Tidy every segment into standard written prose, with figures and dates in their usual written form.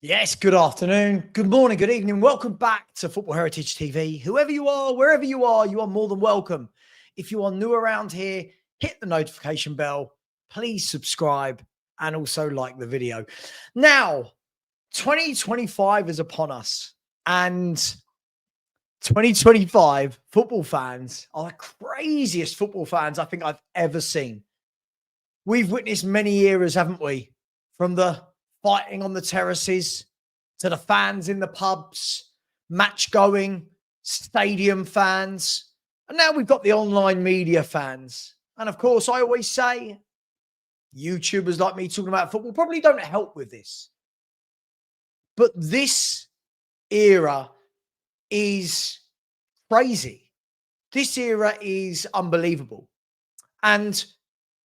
Yes, good afternoon, good morning, good evening. Welcome back to Football Heritage TV. Whoever you are, wherever you are more than welcome. If you are new around here, hit the notification bell, please subscribe, and also like the video. Now, 2025 is upon us, and 2025 football fans are the craziest football fans I think I've ever seen. We've witnessed many eras, haven't we? From the fighting on the terraces to the fans in the pubs, match going, stadium fans. And now we've got the online media fans. And of course, I always say YouTubers like me talking about football probably don't help with this. But this era is crazy. This era is unbelievable. And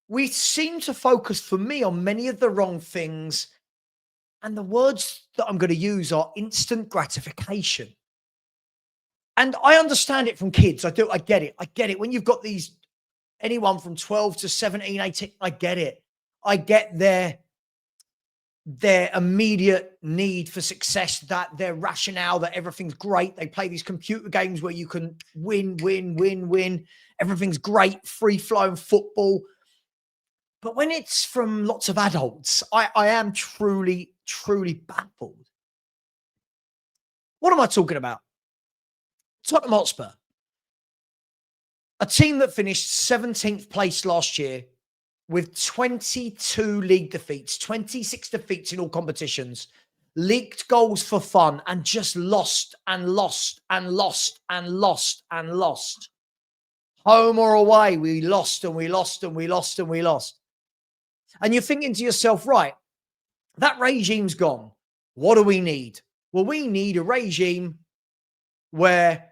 we seem to focus, for me, on many of the wrong things. And the words that I'm going to use are instant gratification. And I understand it from kids. I do. I get it. I get it. When you've got anyone from 12 to 17, 18, I get it. I get their immediate need for success, that their rationale, that everything's great. They play these computer games where you can win, win, win, win. Everything's great, free-flowing football. But when it's from lots of adults, I am truly, truly baffled. What am I talking about? Tottenham Hotspur, a team that finished 17th place last year with 22 league defeats, 26 defeats in all competitions, leaked goals for fun, and just lost and lost and lost and lost and lost. Home or away, we lost and we lost and we lost and we lost. And you're thinking to yourself, right, that regime's gone. What do we need? Well, we need a regime where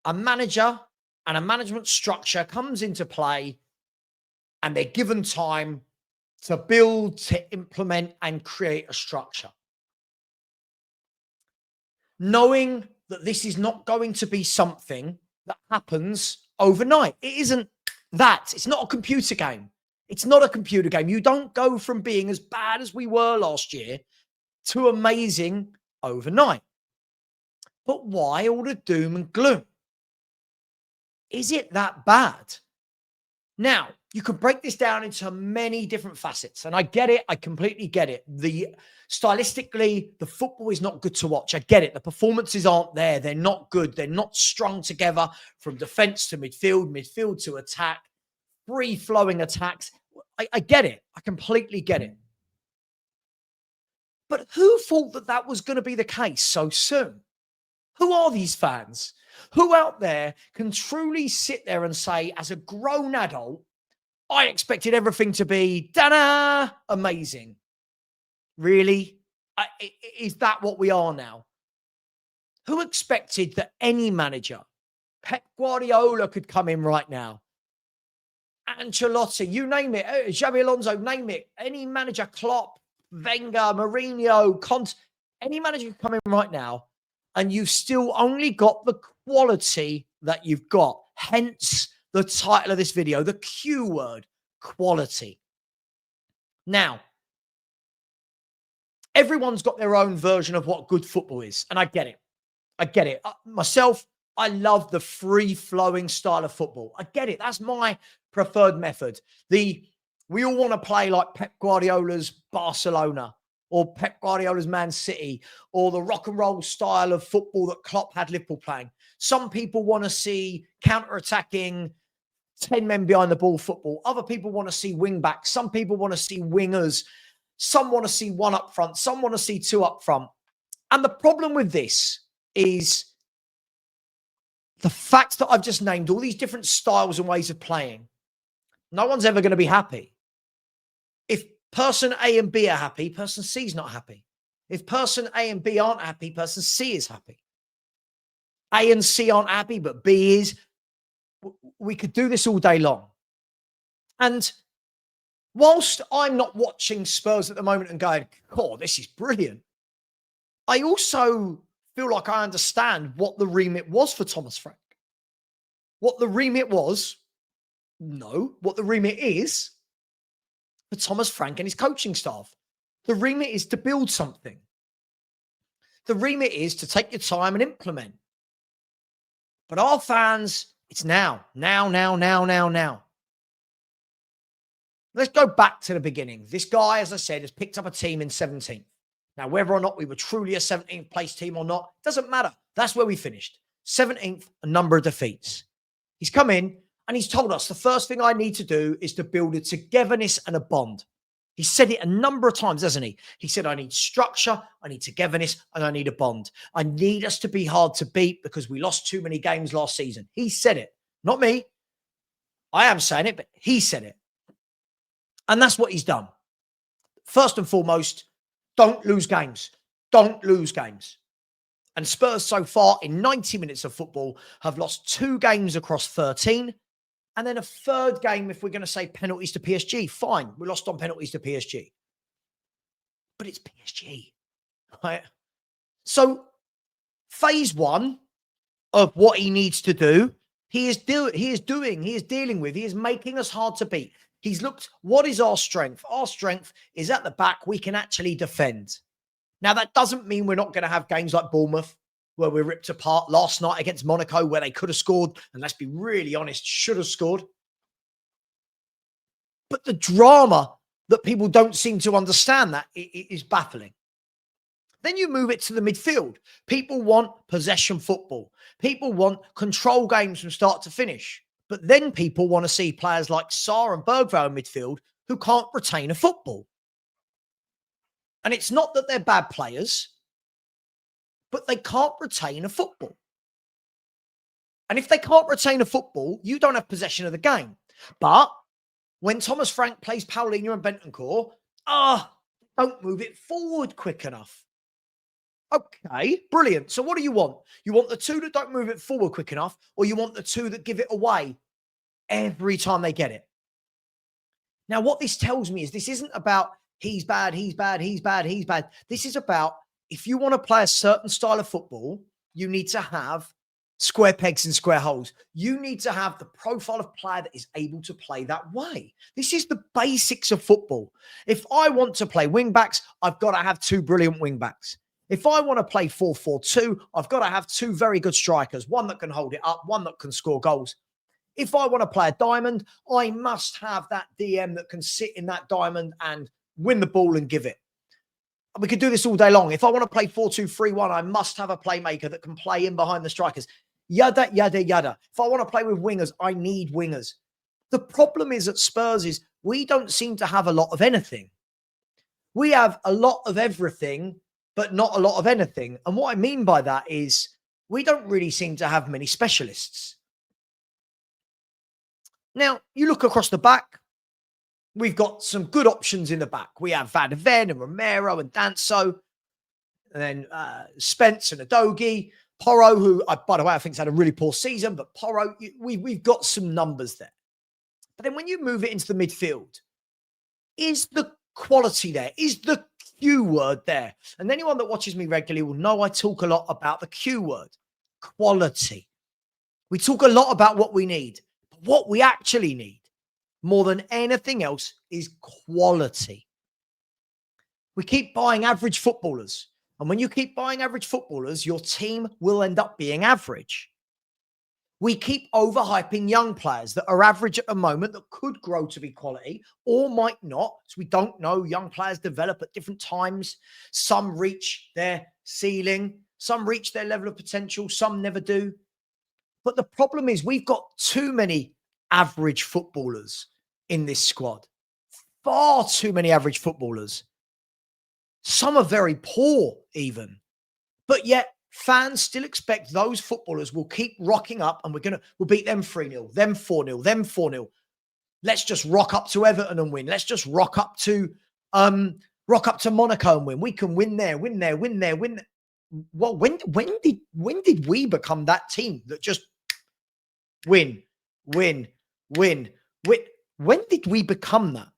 a manager and a management structure comes into play and they're given time to build, to implement, and create a structure. Knowing that this is not going to be something that happens overnight. It isn't that. It's not a computer game. It's not a computer game. You don't go from being as bad as we were last year to amazing overnight. But why all the doom and gloom? Is it that bad? Now, you could break this down into many different facets, and I get it. I completely get it. Stylistically, the football is not good to watch. I get it. The performances aren't there. They're not good. They're not strung together from defense to midfield, midfield to attack, free-flowing attacks. I get it. I completely get it. But who thought that that was going to be the case so soon? Who are these fans? Who out there can truly sit there and say, as a grown adult, I expected everything to be, da-da, amazing. Really? Is that what we are now? Who expected that any manager, Pep Guardiola, could come in right now? Ancelotti, you name it, Xabi Alonso, name it. Any manager, Klopp, Wenger, Mourinho, Conte, any manager could come in right now, and you've still only got the quality that you've got. Hence the title of this video, the Q word, quality. Now, everyone's got their own version of what good football is, and I get it. I get it. Myself, I love the free-flowing style of football. I get it. That's my preferred method. We all want to play like Pep Guardiola's Barcelona or Pep Guardiola's Man City or the rock and roll style of football that Klopp had Liverpool playing. Some people want to see counter-attacking, 10 men behind the ball football. Other people want to see wing-backs. Some people want to see wingers. Some want to see one up front. Some want to see two up front. And the problem with this is the fact that I've just named all these different styles and ways of playing. No one's ever going to be happy. If person A and B are happy, person C is not happy. If person A and B aren't happy, person C is happy. A and C aren't happy, but B is. We could do this all day long. And whilst I'm not watching Spurs at the moment and going, oh, this is brilliant, I also feel like I understand what the remit was for Thomas Frank. What the remit was, no. What the remit is for Thomas Frank and his coaching staff. The remit is to build something. The remit is to take your time and implement. But our fans, it's now. Let's go back to the beginning. This guy, as I said, has picked up a team in 17th. Now, whether or not we were truly a 17th place team or not, doesn't matter. That's where we finished. 17th, a number of defeats. He's come in and he's told us the first thing I need to do is to build a togetherness and a bond. He said it a number of times, hasn't he? He said, I need structure, I need togetherness, and I need a bond. I need us to be hard to beat because we lost too many games last season. He said it, not me. I am saying it, but he said it. And that's what he's done. First and foremost, don't lose games. Don't lose games. And Spurs so far in 90 minutes of football have lost 2 games across 13. And then a third game, if we're going to say penalties to PSG, fine. We lost on penalties to PSG. But it's PSG, right? So phase 1 of what he needs to do, he is dealing with, he is making us hard to beat. He's looked, what is our strength? Our strength is at the back. We can actually defend. Now, that doesn't mean we're not going to have games like Bournemouth, where we're ripped apart last night against Monaco, where they could have scored. And let's be really honest, should have scored. But the drama that people don't seem to understand that is baffling. Then you move it to the midfield. People want possession football. People want control games from start to finish. But then people want to see players like Sarr and Bergvall in midfield who can't retain a football. And it's not that they're bad players, but they can't retain a football. And if they can't retain a football, you don't have possession of the game. But when Thomas Frank plays Paulinho and Bentancur, don't move it forward quick enough. Okay, brilliant. So what do you want? You want the 2 that don't move it forward quick enough, or you want the 2 that give it away every time they get it? Now, what this tells me is this isn't about he's bad. This is about, if you want to play a certain style of football, you need to have square pegs and square holes. You need to have the profile of player that is able to play that way. This is the basics of football. If I want to play wing backs, I've got to have 2 brilliant wing backs. If I want to play 4-4-2, I've got to have 2 very good strikers, one that can hold it up, one that can score goals. If I want to play a diamond, I must have that DM that can sit in that diamond and win the ball and give it. We could do this all day long. If I want to play 4-2-3-1, I must have a playmaker that can play in behind the strikers. Yada, yada, yada. If I want to play with wingers, I need wingers. The problem is at Spurs is we don't seem to have a lot of anything. We have a lot of everything, but not a lot of anything. And what I mean by that is we don't really seem to have many specialists. Now, you look across the back, we've got some good options in the back. We have Van de Ven and Romero and Danso, and then Spence and Adogi, Porro, who, by the way, I think has had a really poor season, but Porro, we've got some numbers there. But then when you move it into the midfield, is the quality there? Is the Q word there? And anyone that watches me regularly will know I talk a lot about the Q word, quality. We talk a lot about what we need, but what we actually need more than anything else is quality. We keep buying average footballers. And when you keep buying average footballers, your team will end up being average. We keep overhyping young players that are average at the moment that could grow to be quality or might not. So we don't know. Young players develop at different times. Some reach their ceiling. Some reach their level of potential. Some never do. But the problem is we've got too many average footballers in this squad. Far too many average footballers. Some are very poor even. But yet fans still expect those footballers will keep rocking up and we'll beat them 3-0, them 4-0, them 4-0. Let's just rock up to Everton and win. Let's just rock up to Monaco and win. We can win there, win there, win there, win there. Well, when did we become that team that just win? When did we become that?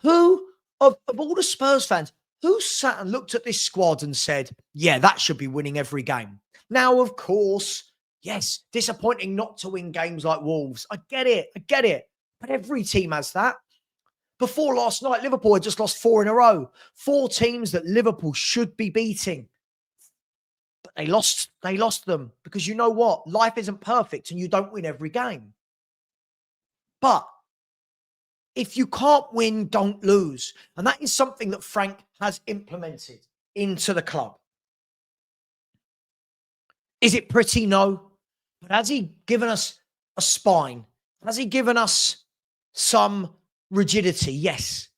Who of all the Spurs fans, who sat and looked at this squad and said, yeah, that should be winning every game? Now, of course, yes, disappointing not to win games like Wolves. I get it. But every team has that. Before last night, Liverpool had just lost 4 in a row. 4 teams that Liverpool should be beating. They lost them because you know what? Life isn't perfect and you don't win every game. But if you can't win, don't lose. And that is something that Frank has implemented into the club. Is it pretty? No. But has he given us a spine? Has he given us some rigidity? Yes.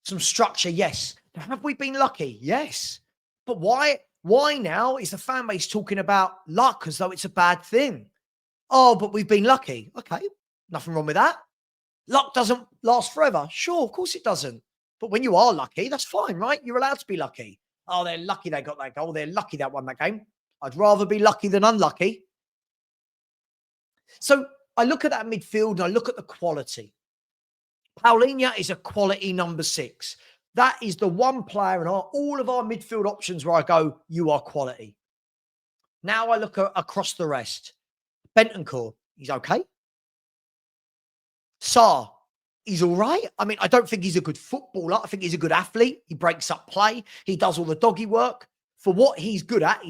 Some structure? Yes. Have we been lucky? Yes. But why now is the fan base talking about luck as though it's a bad thing? Oh, but we've been lucky. Okay. Nothing wrong with that. Luck doesn't last forever. Sure, of course it doesn't. But when you are lucky, that's fine, right? You're allowed to be lucky. Oh, they're lucky they got that goal. They're lucky that won that game. I'd rather be lucky than unlucky. So I look at that midfield and I look at the quality. Paulinho is a quality number 6. That is the one player in all of our midfield options where I go, you are quality. Now I look across the rest. Bentancur, he's okay. Sarr, he's all right. I mean, I don't think he's a good footballer. I think he's a good athlete. He breaks up play. He does all the doggy work. For what he's good at,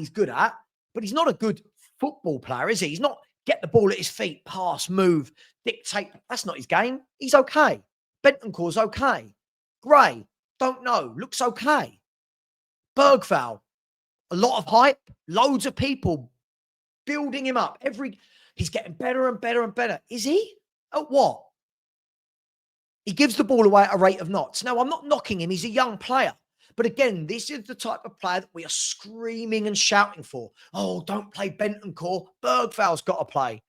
but he's not a good football player, is he? He's not get the ball at his feet, pass, move, dictate. That's not his game. He's okay. Bentancur's okay. Gray, don't know, looks okay. Bergvall, a lot of hype, loads of people building him up. He's getting better and better and better. Is he? At what? He gives the ball away at a rate of knots. Now, I'm not knocking him. He's a young player. But again, this is the type of player that we are screaming and shouting for. Oh, don't play Bentancur. Bergvall's got to play.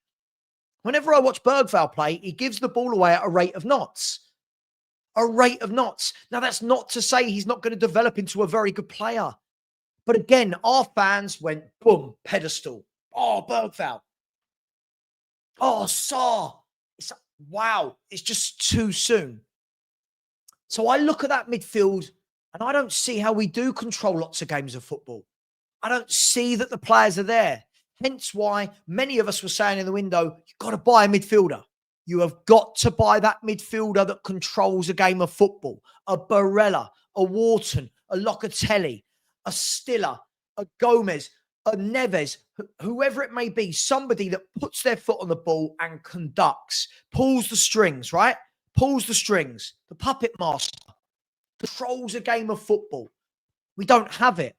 Whenever I watch Bergvall play, he gives the ball away at a rate of knots. A rate of knots. Now, that's not to say he's not going to develop into a very good player. But again, our fans went, boom, pedestal. Oh, Bergvall. Oh, Sarr. Wow, it's just too soon. So I look at that midfield and I don't see how we do control lots of games of football. I don't see that the players are there. Hence why many of us were saying in the window, you've got to buy a midfielder. You have got to buy that midfielder that controls a game of football. A Barella, a Wharton, a Locatelli, a Stiller, a Gomez, a Neves, whoever it may be, somebody that puts their foot on the ball and conducts, pulls the strings, right? Pulls the strings, the puppet master, controls a game of football. We don't have it.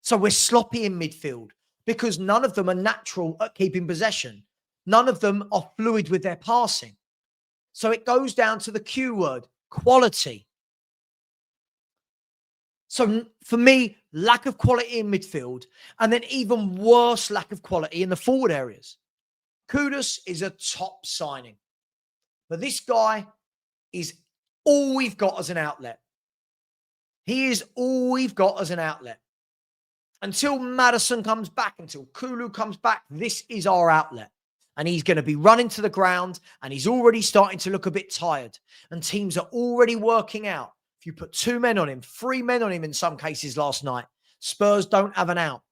So we're sloppy in midfield because none of them are natural at keeping possession. None of them are fluid with their passing. So it goes down to the Q word, quality. So for me, lack of quality in midfield, and then even worse lack of quality in the forward areas. Kudus is a top signing. But this guy is all we've got as an outlet. He is all we've got as an outlet. Until Maddison comes back, until Kulu comes back, this is our outlet. And he's going to be running to the ground, and he's already starting to look a bit tired. And teams are already working out. If you put 2 men on him, 3 men on him in some cases last night, Spurs don't have an out.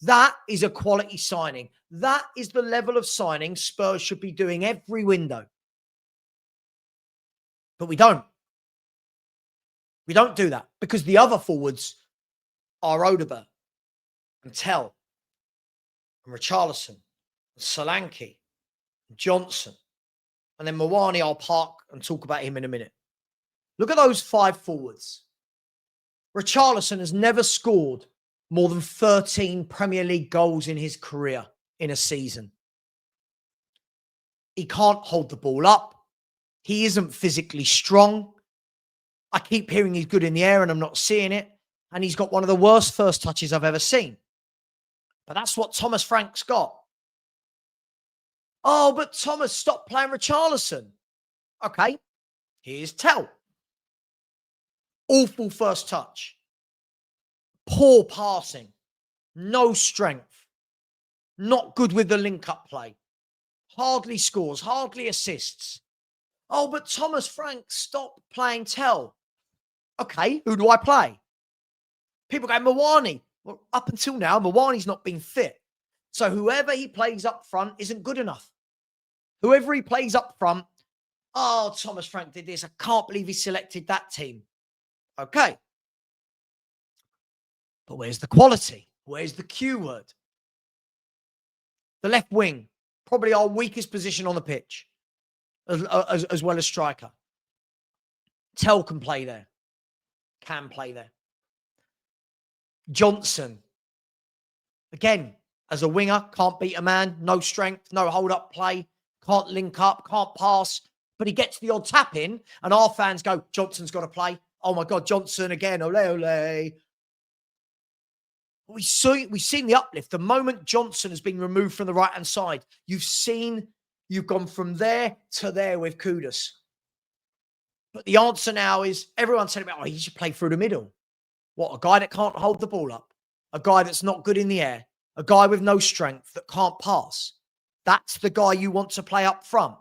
That is a quality signing. That is the level of signing Spurs should be doing every window. But we don't. We don't do that because the other forwards are Odegaard and Tell and Richarlison and Solanke and Johnson. And then Mawani, I'll park and talk about him in a minute. Look at those 5 forwards. Richarlison has never scored more than 13 Premier League goals in his career in a season. He can't hold the ball up. He isn't physically strong. I keep hearing he's good in the air and I'm not seeing it. And he's got one of the worst first touches I've ever seen. But that's what Thomas Frank's got. Oh, but Thomas, stop playing Richarlison. Okay, here's Tell. Awful first touch. Poor passing. No strength. Not good with the link-up play. Hardly scores. Hardly assists. Oh, but Thomas Frank, stop playing Tell. Okay, who do I play? People go, Mawani. Well, up until now, Mawani's not been fit. So whoever he plays up front isn't good enough. Whoever he plays up front, oh, Thomas Frank did this. I can't believe he selected that team. Okay. But where's the quality? Where's the Q word? The left wing, probably our weakest position on the pitch, as well as striker. Tell can play there. Can play there. Johnson, again, as a winger, can't beat a man, no strength, no hold-up play, can't link up, can't pass, but he gets the odd tap in, and our fans go, Johnson's got to play. Oh my God, Johnson again, ole, ole. We've seen the uplift. The moment Johnson has been removed from the right-hand side, you've gone from there to there with Kudus. But the answer now is, everyone's saying, oh, he should play through the middle. What, a guy that can't hold the ball up? A guy that's not good in the air? A guy with no strength that can't pass? That's the guy you want to play up front.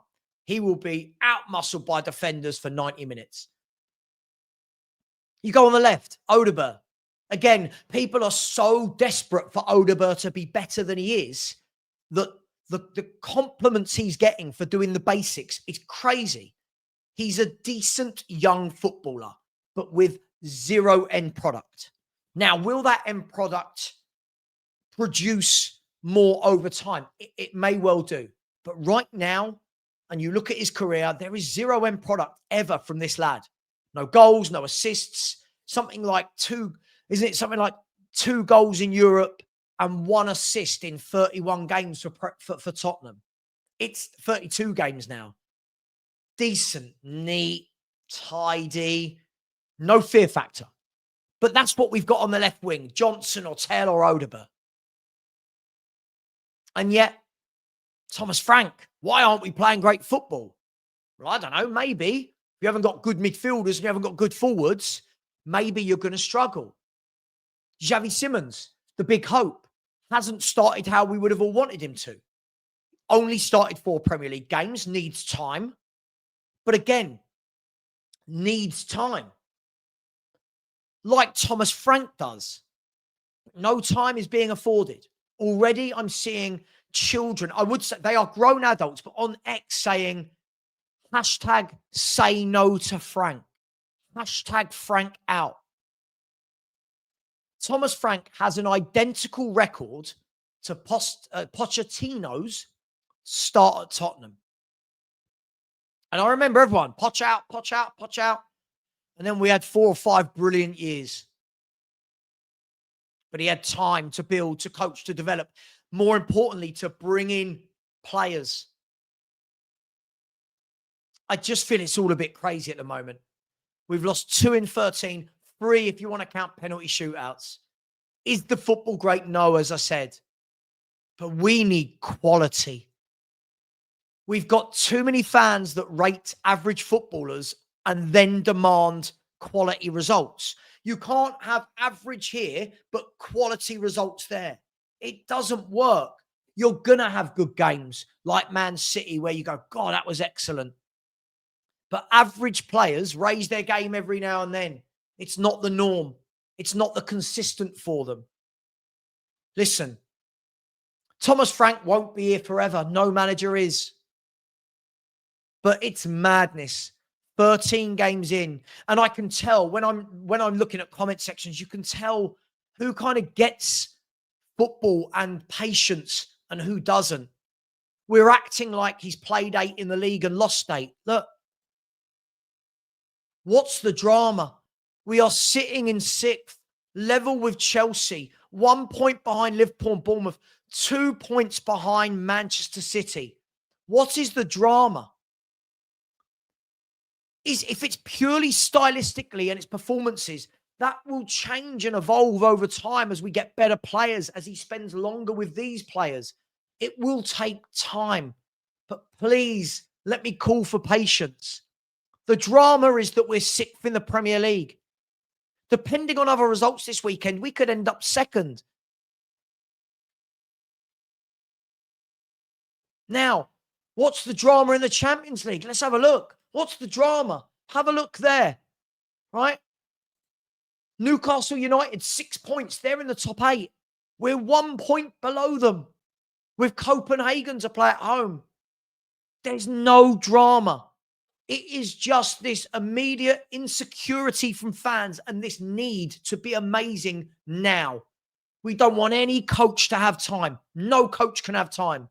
He will be out-muscled by defenders for 90 minutes. You go on the left, Odegaard. Again, people are so desperate for Odegaard to be better than he is that the compliments he's getting for doing the basics is crazy. He's a decent young footballer, but with zero end product. Now, will that end product produce more over time? It may well do. But right now, and you look at his career, there is zero end product ever from this lad. No goals, no assists, something like two goals in Europe and 1 assist in 31 games for Tottenham. It's 32 games now. Decent, neat, tidy, no fear factor. But that's what we've got on the left wing, Johnson or Tell or Odegaard. And yet, Thomas Frank, why aren't we playing great football? Well, I don't know, maybe. If you haven't got good midfielders and you haven't got good forwards, maybe you're going to struggle. Xavi Simons, the big hope, hasn't started how we would have all wanted him to. Only started 4 Premier League games, needs time. But again, needs time. Like Thomas Frank does. No time is being afforded. Already I'm seeing children, I would say they are grown adults, but on X saying, hashtag say no to Frank. Hashtag Frank out. Thomas Frank has an identical record to Pochettino's start at Tottenham. And I remember everyone, Poch out, Poch out, Poch out. And then we had 4 or 5 brilliant years. But he had time to build, to coach, to develop. More importantly, to bring in players. I just feel it's all a bit crazy at the moment. We've lost 2 in 13, 3 if you want to count penalty shootouts. Is the football great? No, as I said. But we need quality. We've got too many fans that rate average footballers and then demand quality results. You can't have average here, but quality results there. It doesn't work. You're going to have good games like Man City where you go, God, that was excellent. But average players raise their game every now and then. It's not the norm. It's not the consistent for them. Listen, Thomas Frank won't be here forever. No manager is. But it's madness. 13 games in. And I can tell when I'm looking at comment sections, you can tell who kind of gets football and patience and who doesn't. We're acting like he's played 8 in the league and lost 8. Look, what's the drama? We are sitting in 6th, level with Chelsea, 1 point behind Liverpool and Bournemouth, 2 points behind Manchester City. What is the drama? If it's purely stylistically and its performances, that will change and evolve over time as we get better players, as he spends longer with these players. It will take time. But please, let me call for patience. The drama is that we're 6th in the Premier League. Depending on other results this weekend, we could end up 2nd. Now, what's the drama in the Champions League? Let's have a look. What's the drama? Have a look there, right? Newcastle United, 6 points. They're in the top 8. We're 1 point below them with Copenhagen to play at home. There's no drama. It is just this immediate insecurity from fans and this need to be amazing now. We don't want any coach to have time. No coach can have time.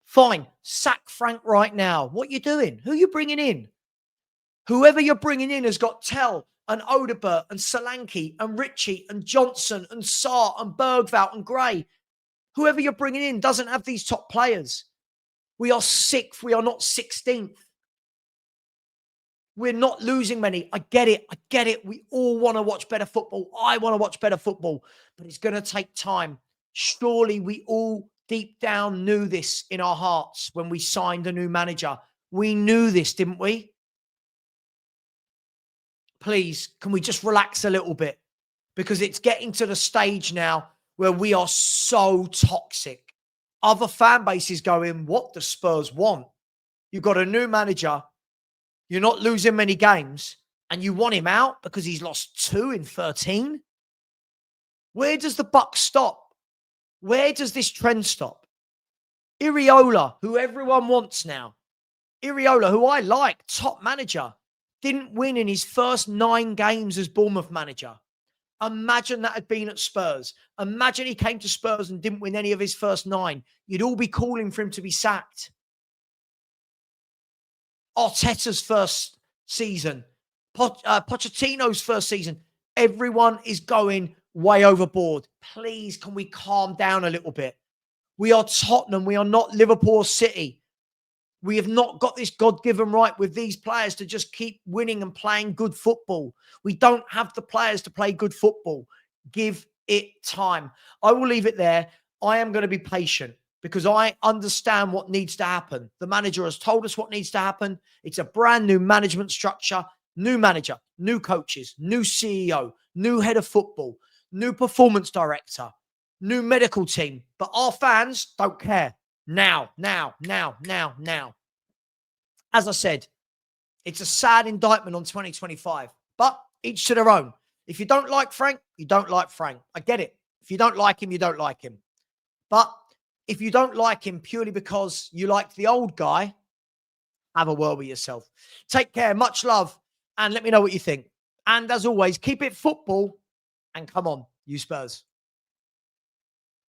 Fine, sack Frank right now. What you doing? Who you bringing in? Whoever you're bringing in has got Tell and Odebert and Solanke and Ritchie and Johnson and Sarr and Bergvall and Gray. Whoever you're bringing in doesn't have these top players. We are 6th. We are not 16th. We're not losing many. I get it. I get it. We all want to watch better football. I want to watch better football, but it's going to take time. Surely we all deep down knew this in our hearts when we signed a new manager. We knew this, didn't we? Please, can we just relax a little bit? Because it's getting to the stage now where we are so toxic. Other fan bases going, what the Spurs want? You've got a new manager. You're not losing many games, and you want him out because he's lost 2 in 13? Where does the buck stop? Where does this trend stop? Iriola, who everyone wants now. Iriola, who I like, top manager, didn't win in his first 9 games as Bournemouth manager. Imagine that had been at Spurs. Imagine he came to Spurs and didn't win any of his first 9. You'd all be calling for him to be sacked. Arteta's first season, Pochettino's first season, everyone is going way overboard. Please, can we calm down a little bit? We are Tottenham. We are not Liverpool or City. We have not got this God-given right with these players to just keep winning and playing good football. We don't have the players to play good football. Give it time. I will leave it there. I am going to be patient, because I understand what needs to happen. The manager has told us what needs to happen. It's a brand new management structure, new manager, new coaches, new CEO, new head of football, new performance director, new medical team. But our fans don't care. Now. As I said, it's a sad indictment on 2025, but each to their own. If you don't like Frank, you don't like Frank. I get it. If you don't like him, you don't like him. But if you don't like him purely because you liked the old guy, have a word with yourself. Take care. Much love. And let me know what you think. And as always, keep it football. And come on, you Spurs.